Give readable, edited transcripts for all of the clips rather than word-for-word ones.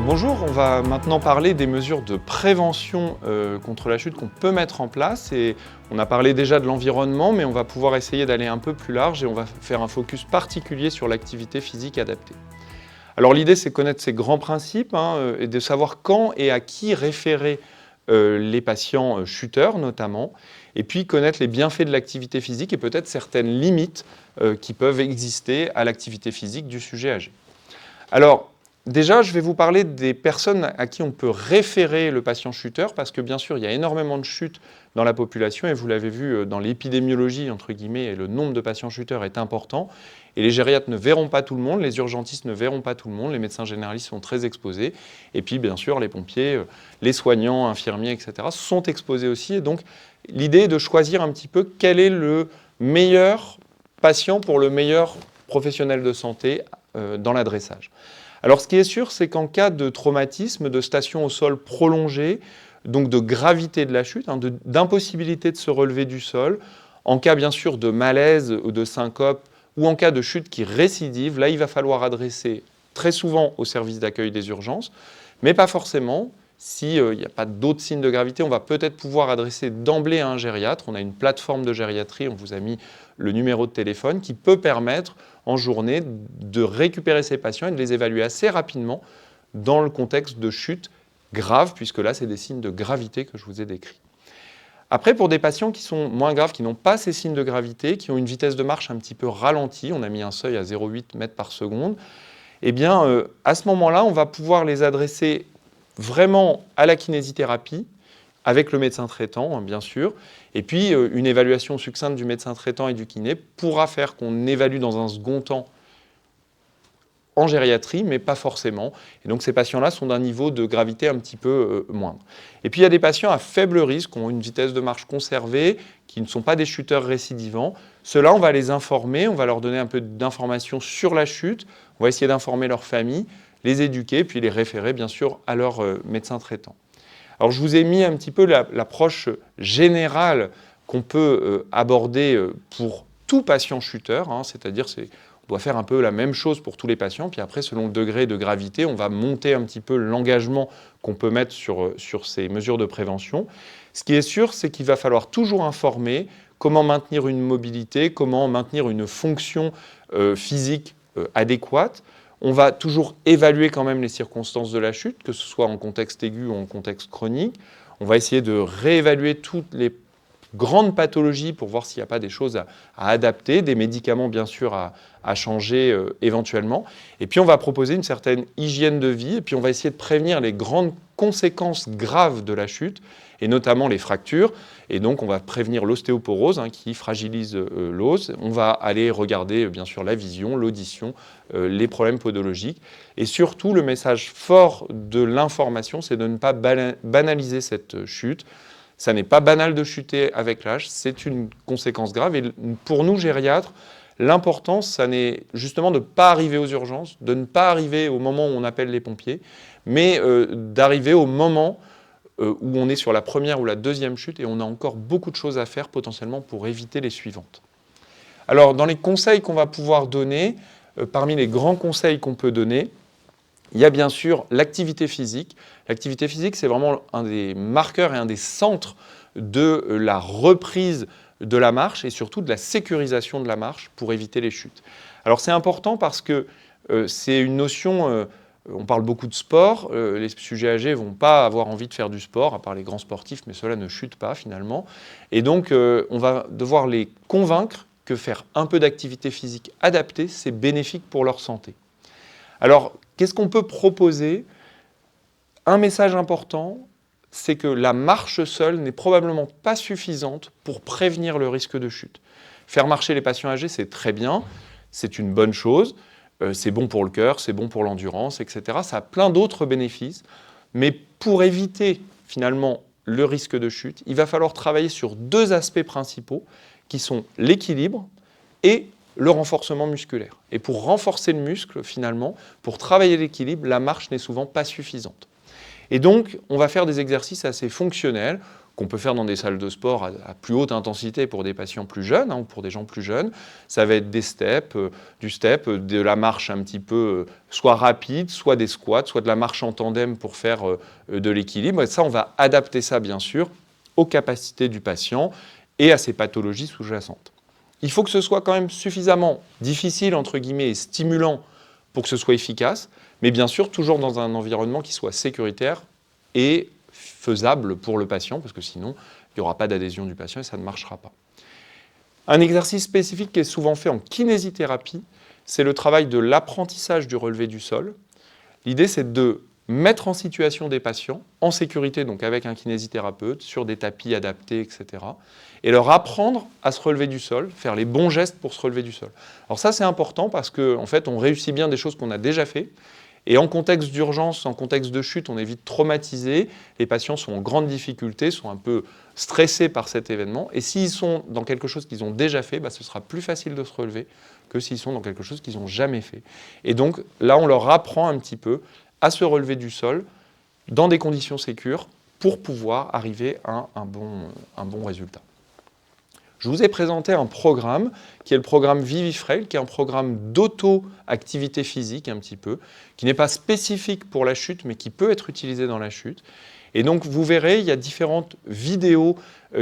Donc bonjour, on va maintenant parler des mesures de prévention contre la chute qu'on peut mettre en place. Et on a parlé déjà de l'environnement, mais on va pouvoir essayer d'aller un peu plus large et on va faire un focus particulier sur l'activité physique adaptée. Alors l'idée, c'est de connaître ces grands principes et de savoir quand et à qui référer les patients chuteurs notamment, et puis connaître les bienfaits de l'activité physique et peut-être certaines limites qui peuvent exister à l'activité physique du sujet âgé. Alors, déjà, je vais vous parler des personnes à qui on peut référer le patient chuteur, parce que bien sûr, il y a énormément de chutes dans la population, et vous l'avez vu dans l'épidémiologie, entre guillemets, et le nombre de patients chuteurs est important. Et les gériatres ne verront pas tout le monde, les urgentistes ne verront pas tout le monde, les médecins généralistes sont très exposés, et puis bien sûr, les pompiers, les soignants, infirmiers, etc., sont exposés aussi. Et donc, l'idée est de choisir un petit peu quel est le meilleur patient pour le meilleur professionnel de santé dans l'adressage. Alors ce qui est sûr, c'est qu'en cas de traumatisme, de station au sol prolongée, donc de gravité de la chute, d'impossibilité de se relever du sol, en cas bien sûr de malaise ou de syncope, ou en cas de chute qui récidive, là il va falloir adresser très souvent au service d'accueil des urgences, mais pas forcément. S'il n'y a pas d'autres signes de gravité, on va peut-être pouvoir adresser d'emblée à un gériatre. On a une plateforme de gériatrie, on vous a mis le numéro de téléphone qui peut permettre en journée de récupérer ces patients et de les évaluer assez rapidement dans le contexte de chute grave, puisque là, c'est des signes de gravité que je vous ai décrits. Après, pour des patients qui sont moins graves, qui n'ont pas ces signes de gravité, qui ont une vitesse de marche un petit peu ralentie, on a mis un seuil à 0,8 mètres par seconde, eh bien, à ce moment-là, on va pouvoir les adresser vraiment à la kinésithérapie, avec le médecin traitant, bien sûr. Et puis, une évaluation succincte du médecin traitant et du kiné pourra faire qu'on évalue dans un second temps en gériatrie, mais pas forcément. Et donc, ces patients-là sont d'un niveau de gravité un petit peu moindre. Et puis, il y a des patients à faible risque, qui ont une vitesse de marche conservée, qui ne sont pas des chuteurs récidivants. Ceux-là, on va les informer, on va leur donner un peu d'informations sur la chute, on va essayer d'informer leur famille, les éduquer, puis les référer, bien sûr, à leur médecin traitant. Alors, je vous ai mis un petit peu l'approche générale qu'on peut aborder pour tout patient chuteur, c'est-à-dire on doit faire un peu la même chose pour tous les patients, puis après, selon le degré de gravité, on va monter un petit peu l'engagement qu'on peut mettre sur ces mesures de prévention. Ce qui est sûr, c'est qu'il va falloir toujours informer comment maintenir une mobilité, comment maintenir une fonction physique adéquate. On va toujours évaluer quand même les circonstances de la chute, que ce soit en contexte aigu ou en contexte chronique. On va essayer de réévaluer toutes les grandes pathologies pour voir s'il n'y a pas des choses à adapter, des médicaments bien sûr à changer éventuellement. Et puis on va proposer une certaine hygiène de vie et puis on va essayer de prévenir les grandes conséquences graves de la chute et notamment les fractures. Et donc on va prévenir l'ostéoporose qui fragilise l'os. On va aller regarder bien sûr la vision, l'audition, les problèmes podologiques. Et surtout le message fort de l'information, c'est de ne pas banaliser cette chute. Ça n'est pas banal de chuter avec l'âge, c'est une conséquence grave. Et pour nous, gériatres, l'important, ça n'est justement de ne pas arriver aux urgences, de ne pas arriver au moment où on appelle les pompiers, mais d'arriver au moment où on est sur la première ou la deuxième chute et on a encore beaucoup de choses à faire potentiellement pour éviter les suivantes. Alors, dans les conseils qu'on va pouvoir donner, parmi les grands conseils qu'on peut donner, il y a bien sûr l'activité physique. L'activité physique, c'est vraiment un des marqueurs et un des centres de la reprise de la marche et surtout de la sécurisation de la marche pour éviter les chutes. Alors c'est important parce que c'est une notion, on parle beaucoup de sport, les sujets âgés ne vont pas avoir envie de faire du sport, à part les grands sportifs, mais ceux-là ne chutent pas finalement. Et donc on va devoir les convaincre que faire un peu d'activité physique adaptée, c'est bénéfique pour leur santé. Alors, qu'est-ce qu'on peut proposer ? Un message important, c'est que la marche seule n'est probablement pas suffisante pour prévenir le risque de chute. Faire marcher les patients âgés, c'est très bien, c'est une bonne chose, c'est bon pour le cœur, c'est bon pour l'endurance, etc. Ça a plein d'autres bénéfices, mais pour éviter finalement le risque de chute, il va falloir travailler sur deux aspects principaux qui sont l'équilibre et le renforcement musculaire. Et pour renforcer le muscle, finalement, pour travailler l'équilibre, la marche n'est souvent pas suffisante. Et donc, on va faire des exercices assez fonctionnels qu'on peut faire dans des salles de sport à plus haute intensité pour des patients plus jeunes, ou pour des gens plus jeunes. Ça va être des steps, du step, de la marche un petit peu soit rapide, soit des squats, soit de la marche en tandem pour faire de l'équilibre. Et ça, on va adapter ça, bien sûr, aux capacités du patient et à ses pathologies sous-jacentes. Il faut que ce soit quand même suffisamment difficile, entre guillemets, et stimulant pour que ce soit efficace, mais bien sûr, toujours dans un environnement qui soit sécuritaire et faisable pour le patient, parce que sinon, il n'y aura pas d'adhésion du patient et ça ne marchera pas. Un exercice spécifique qui est souvent fait en kinésithérapie, c'est le travail de l'apprentissage du relevé du sol. L'idée, c'est de mettre en situation des patients, en sécurité, donc avec un kinésithérapeute, sur des tapis adaptés, etc., et leur apprendre à se relever du sol, faire les bons gestes pour se relever du sol. Alors ça, c'est important parce qu'en fait, on réussit bien des choses qu'on a déjà fait, et en contexte d'urgence, en contexte de chute, on est vite traumatisé, les patients sont en grande difficulté, sont un peu stressés par cet événement, et s'ils sont dans quelque chose qu'ils ont déjà fait, ce sera plus facile de se relever que s'ils sont dans quelque chose qu'ils n'ont jamais fait. Et donc là, on leur apprend un petit peu à se relever du sol dans des conditions sécures pour pouvoir arriver à un bon résultat. Je vous ai présenté un programme qui est le programme Vivifrail, qui est un programme d'auto-activité physique un petit peu, qui n'est pas spécifique pour la chute, mais qui peut être utilisé dans la chute. Et donc vous verrez, il y a différentes vidéos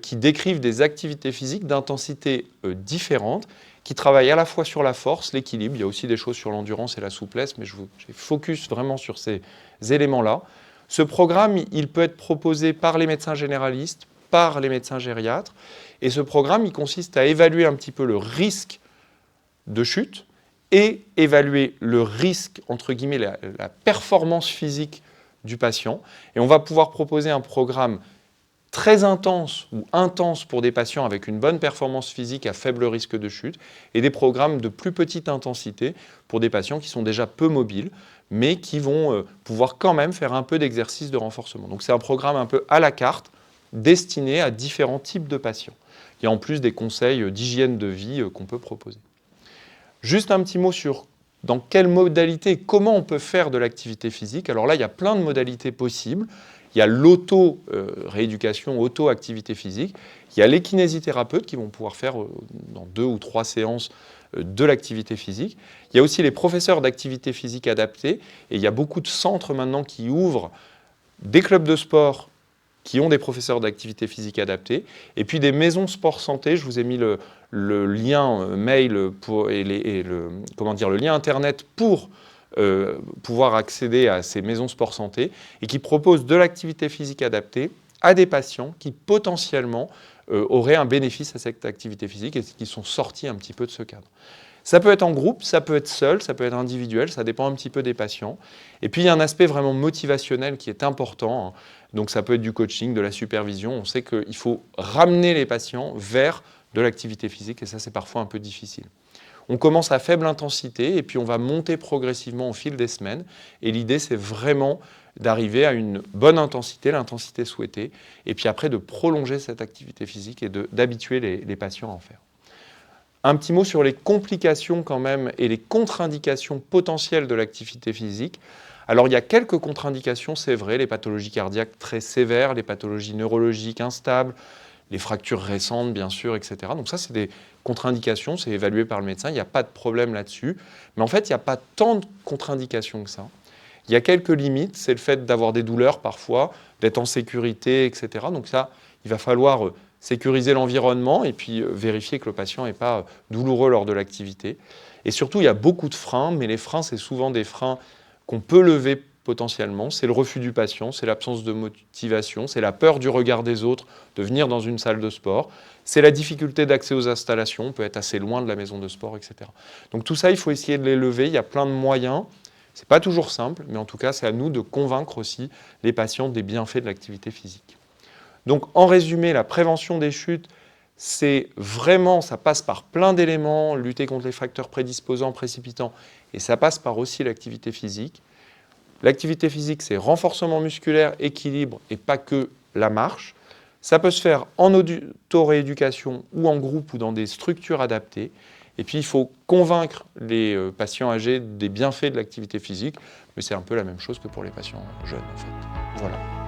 qui décrivent des activités physiques d'intensité différentes, qui travaillent à la fois sur la force, l'équilibre, il y a aussi des choses sur l'endurance et la souplesse, mais j'ai focus vraiment sur ces éléments-là. Ce programme, il peut être proposé par les médecins généralistes, par les médecins gériatres, et ce programme, il consiste à évaluer un petit peu le risque de chute et évaluer le risque, entre guillemets, la performance physique du patient. Et on va pouvoir proposer un programme très intense ou intense pour des patients avec une bonne performance physique à faible risque de chute et des programmes de plus petite intensité pour des patients qui sont déjà peu mobiles mais qui vont pouvoir quand même faire un peu d'exercice de renforcement. Donc c'est un programme un peu à la carte destiné à différents types de patients. Il y a en plus des conseils d'hygiène de vie qu'on peut proposer. Juste un petit mot sur dans quelle modalité, comment on peut faire de l'activité physique. Alors là, il y a plein de modalités possibles. Il y a l'auto-rééducation, auto-activité physique. Il y a les kinésithérapeutes qui vont pouvoir faire dans 2 ou 3 séances de l'activité physique. Il y a aussi les professeurs d'activité physique adaptée. Et il y a beaucoup de centres maintenant qui ouvrent des clubs de sport qui ont des professeurs d'activité physique adaptée, et puis des maisons sport santé. Je vous ai mis le lien mail le lien internet pour pouvoir accéder à ces maisons sport santé et qui proposent de l'activité physique adaptée à des patients qui potentiellement auraient un bénéfice à cette activité physique et qui sont sortis un petit peu de ce cadre. Ça peut être en groupe, ça peut être seul, ça peut être individuel, ça dépend un petit peu des patients. Et puis il y a un aspect vraiment motivationnel qui est important. Donc ça peut être du coaching, de la supervision. On sait qu'il faut ramener les patients vers de l'activité physique et ça c'est parfois un peu difficile. On commence à faible intensité et puis on va monter progressivement au fil des semaines. Et l'idée c'est vraiment d'arriver à une bonne intensité, l'intensité souhaitée, et puis après de prolonger cette activité physique et d'habituer les patients à en faire. Un petit mot sur les complications quand même et les contre-indications potentielles de l'activité physique. Alors il y a quelques contre-indications, c'est vrai, les pathologies cardiaques très sévères, les pathologies neurologiques instables, les fractures récentes bien sûr, etc. Donc ça c'est des contre-indications, c'est évalué par le médecin, il n'y a pas de problème là-dessus. Mais en fait il n'y a pas tant de contre-indications que ça. Il y a quelques limites, c'est le fait d'avoir des douleurs parfois, d'être en sécurité, etc. Donc ça, il va falloir sécuriser l'environnement et puis vérifier que le patient n'est pas douloureux lors de l'activité. Et surtout, il y a beaucoup de freins, mais les freins, c'est souvent des freins qu'on peut lever potentiellement. C'est le refus du patient, c'est l'absence de motivation, c'est la peur du regard des autres de venir dans une salle de sport, c'est la difficulté d'accès aux installations, on peut être assez loin de la maison de sport, etc. Donc tout ça, il faut essayer de les lever, il y a plein de moyens. Ce n'est pas toujours simple, mais en tout cas, c'est à nous de convaincre aussi les patients des bienfaits de l'activité physique. Donc, en résumé, la prévention des chutes, c'est vraiment, ça passe par plein d'éléments, lutter contre les facteurs prédisposants, précipitants, et ça passe par aussi l'activité physique. L'activité physique, c'est renforcement musculaire, équilibre, et pas que la marche. Ça peut se faire en auto-rééducation ou en groupe ou dans des structures adaptées. Et puis, il faut convaincre les patients âgés des bienfaits de l'activité physique, mais c'est un peu la même chose que pour les patients jeunes, en fait. Voilà.